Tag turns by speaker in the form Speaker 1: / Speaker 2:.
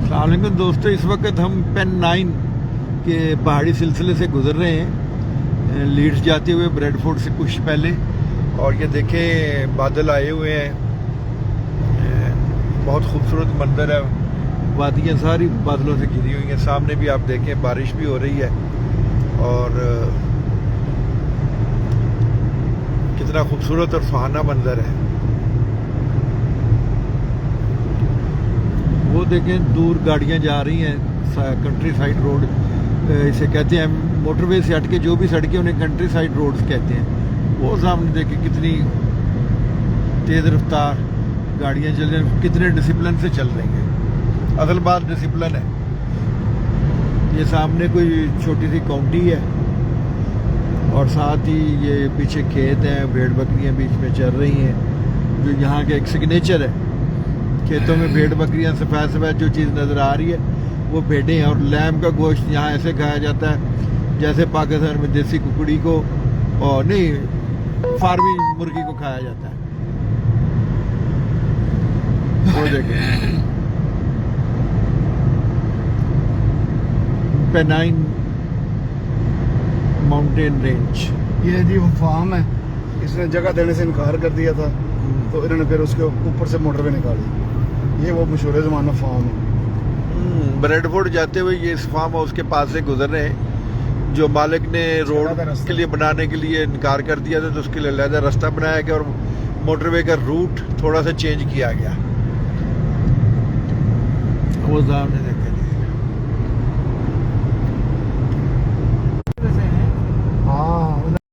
Speaker 1: अस्सलामुअलैकुम दोस्तों, इस वक्त हम पेन 9 के पहाड़ी सिलसिले से गुजर रहे हैं लीड्स जाते हुए ब्रेडफोर्ड से कुछ पहले। और ये देखें बादल आए हुए हैं, बहुत खूबसूरत मंजर है। वादियाँ सारी बादलों से घिरी हुई हैं। सामने भी आप देखें बारिश भी हो रही है और कितना खूबसूरत और सुहाना मंजर है। वो देखें दूर गाड़ियां जा रही हैं, कंट्री साइड रोड इसे कहते हैं। मोटरवे से हट के जो भी सड़कें उन्हें कंट्री साइड रोड्स कहते हैं। वो सामने देखें कितनी तेज़ रफ्तार गाड़ियां चल रही हैं, कितने डिसिप्लिन से चल रही हैं। असल बात डिसिप्लिन है। ये सामने कोई छोटी सी काउंटी है और साथ ही ये पीछे खेत हैं, भेड़ बकरियां बीच में चल रही हैं, जो यहाँ का एक सिग्नेचर है। खेतों में भेड़ बकरियां सफ़ेद सफ़ेद जो चीज़ नज़र आ रही है वो भेड़ें हैं। और लैम का गोश्त यहाँ ऐसे खाया जाता है जैसे पाकिस्तान में देसी कुकड़ी को और नहीं फार्मी मुर्गी को खाया जाता है। वो देखें पेनाइन माउंटेन रेंज।
Speaker 2: ये जी वो फार्म है, इसने जगह देने से इनकार कर दिया था तो इन्होंने फिर उसके ऊपर से मोटरवे निकाली। ये वो मशहूर ज़माना फार्म है।
Speaker 1: ब्रेडफोर्ड जाते हुए ये इस फार्म हाउस के पास से गुजर रहे हैं, जो मालिक ने रोड के लिए बनाने के लिए इनकार कर दिया था, तो उसके लिए अलहदा रास्ता बनाया गया और मोटरवे का रूट थोड़ा सा चेंज किया गया। वो सामने